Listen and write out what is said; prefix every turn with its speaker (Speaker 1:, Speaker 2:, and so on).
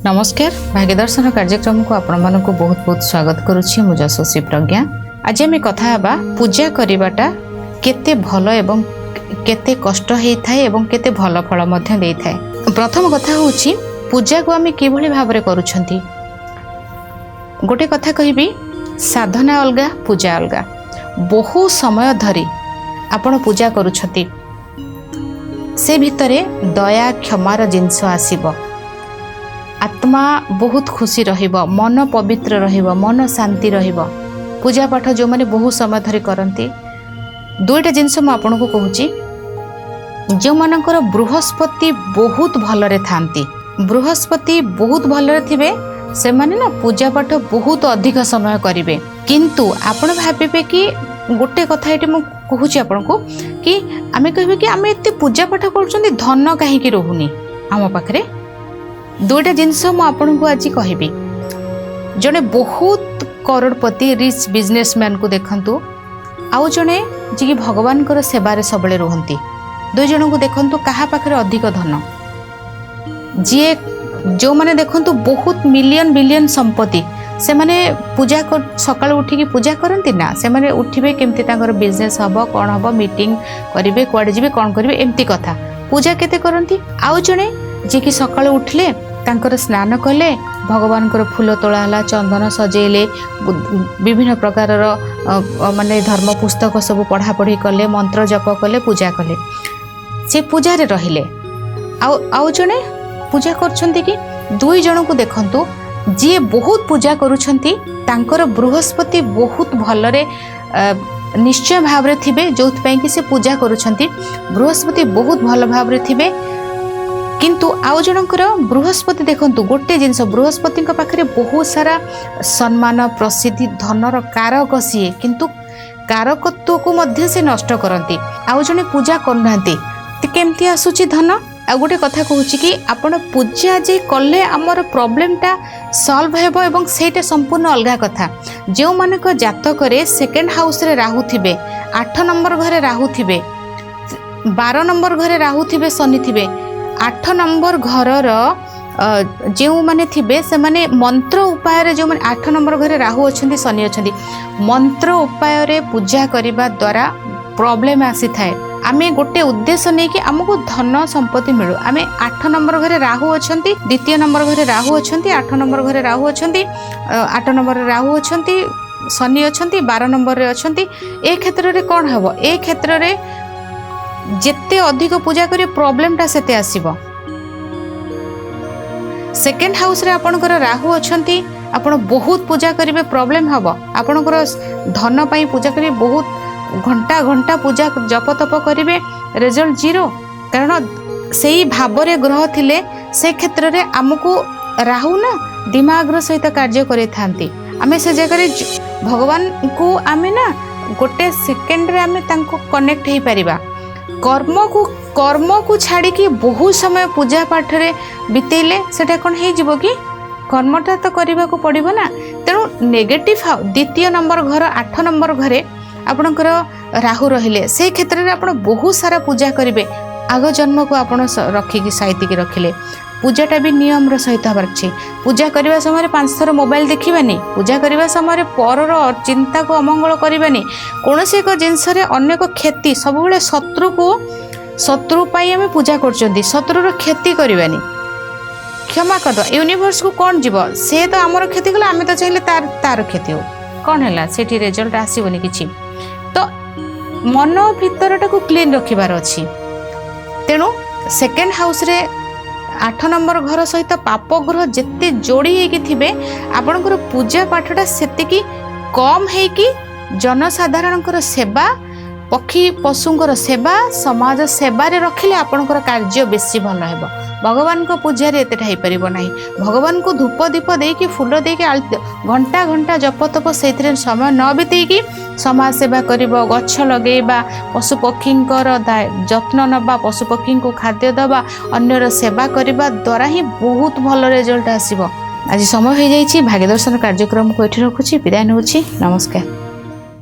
Speaker 1: नमस्कार भाग्य दर्शन कार्यक्रम को आपण मानक बहुत बहुत स्वागत करुच्ची मु यशस्वी प्रज्ञा। आज आम कथा हेबा पूजा करिवाटा केते भल एवं केते कष्ट हेई थाए एवं केते भल फल मध्य देई थाए। प्रथम कथा होउची पूजा को आम किभली भाव रे करूछंती। गोटे कथा कहबी साधना अलगा पूजा अलगा। बहु समय धरी आपण पूजा करूछंती से भितरे दया क्षमार जिनस आसीबो। आत्मा बहुत खुशी रहिबो, मन पवित्र रहिबो, मन शांति रहिबो। पूजा पाठ जो माने बहुत समय धरी करंती दुईटा जिनस मु आपन को कहूची। जो मानकर बृहस्पति बहुत भलरे थांती, बृहस्पति बहुत भलरे थिबे से माने ना पूजा पाठ बहुत अधिक समय करिवे। किंतु आपण भाबिबे कि गोटे कथा एटी मु कहूची आपन को कि आमे कहबे कि आमे एते पूजा पाठ करछंती धन काहे कि रहउनी आम पाखरे। दुईटा जिनस मु आपन को आज कहबी। जने बहुत करोड़पति रिच बिजनेसमैन को देखंतु, आउ जने जी भगवान कर सेवारे सबले रहंती। दुई जन को देखंतु कहा पाखरे अधिक धन। जी जो माने देखंतु बहुत मिलियन बिलियन संपत्ति से माने पूजा कर सकाळ उठी पूजा करंती ना। से माने उठिबे केमती तांकर बिजनेस हबो कोन हबो मीटिंग करिवे कुआडे जिवे कोन करिवे एमती कथा। पूजा केते करंती। आउ जने जे कि सकाळ उठले तांकर स्नान कले, भगवान कर फूल तोड़ा चंदन सजेले, विभिन्न प्रकार माने धर्म पुस्तक सब पढ़ा पढ़ी कले, मंत्र जप कले, पूजा कले, से पूजा रे रहिले। आउ जने पूजा करछंती कि दुई जन को देखंतु जी बहुत पूजा करूछंती तांकर बृहस्पति बहुत भलरे निश्चय भाव रे थिबे। जोथ पई कि से पूजा करूछंती बृहस्पति बहुत भल भाव रे थिबे। किंतु आउ जनकर बृहस्पति देखंतु गोटे जिनस बृहस्पति पाखरे बहुत सारा सम्मान प्रसिद्धि धनर कारक सीए, किंतु कारकत्व को मध्य से नष्ट करती। आउ जने पूजा करनांती केमती आसुची धन। आ गोटे कथा कहूची कि आपण पूजा जे कले हमर प्रॉब्लम टा सॉल्व हेबो एवं सेटा संपूर्ण अलगा कथा। जो मानक जातक रे सेकंड हाउस रे राहु थिबे, 8 नंबर घरे राहु थिबे, 12 नंबर घरे राहु थिबे, शनि थिबे, 8 नंबर घरर जो माने थिबे से माने मंत्र उपाय रे जो माने 8 नंबर घरे राहु अछंती शनि अछंती मंत्र उपाय रे पूजा करिबा द्वारा प्रॉब्लम आसी थाए। आमे गोटे उद्देश्य नै कि हमको धन संपत्ति मिलु। आमे 8 नंबर घरे राहु अछंती, द्वितीय नंबर घरे राहु अछंती, 8 नंबर घरे राहु अछंती, 8 नंबर रे राहु अछंती, शनि अछंती, 12 नंबर रे अछंती। ए क्षेत्र रे कोन हबो? ए क्षेत्र रे जेते अधिक पूजा करी प्रॉब्लम टा सेते आसीबो। सेकंड हाउस रे आपनकर राहु अछंती, आपण बहुत पूजा करिवे प्रॉब्लम हबो। आपनकर धन पई पूजा करी बहुत घंटा घंटा पूजा जप तप करिवे, रिजल्ट जीरो। कारण सेही भाव रे ग्रह थिले से क्षेत्र रे हमको राहु ना दिमाग रो सहित कार्य करे थांती। आमे से जगह रे भगवान को आमे ना गोटे सेकंड रे आमे तांको कनेक्ट हे परिबा। कर्म को छाड़ी की बहुत समय पूजा पाठ रे बितेले सेटा कोन हे जिवो कि कर्मटा तो करबा को पड़िबो ना। तेणु नेगेटिव द्वितीय नंबर घर 8 नंबर घरे आपणकर राहु रहिले से क्षेत्र रे आपण बहुत सारा पूजा करिवे। आग जन्म को आपण रखिकी साइति के रखिले पूजाटा भी नियम रो सहित हबार छै। पूजा करबा समय 5 थर मोबाइल देखिबानी, पूजा करबा समय परर चिंता को अमंगल करिबानी, कोनोसी एक जिंस रे अन्य को क्षति सब बेले शत्रु पाई आमे पूजा करचंदी, शत्रु रो क्षति करिबानी। क्षमा कर दो यूनिवर्स को कोन जीव से तो हमर क्षति कला, आमे तो चाहिले तार क्षति हो कोन हैला सेठी रिजल्ट आसीबनी किछि। तो मन भीतरटा को क्लीन रखिबार अछि। तेणु सेकंड हाउस रे 8 नंबर घर सहित पाप ग्रह जेते जोड़ी हेकी थिबे आपनकर पूजा पाठटा सेतिकी कम हेकी जनसाधारणकर सेवा, पक्षी पशुंकर सेवा, समाज सेवा रे रखिले आपनकर कार्य बेसी भल हेबो। भगवान को पूजा रे एतेटा हे परिबो नाही। भगवान को धूप दीप देकी फूल देकी घंटा घंटा जप तप सेथिरे समय न बितेकी समाज सेवा करिबो, गछ लगेबा, पशु पक्षींकर जत्न नबा, पशु पक्षी को खाद्य दबा, अन्यर सेवा करिबा द्वारा ही बहुत भल रिजल्ट आसीबो। आज समय हो जाइछि। भाग्य दर्शन कार्यक्रम को एठी रखुछि। विदाय नउछि। नमस्कार।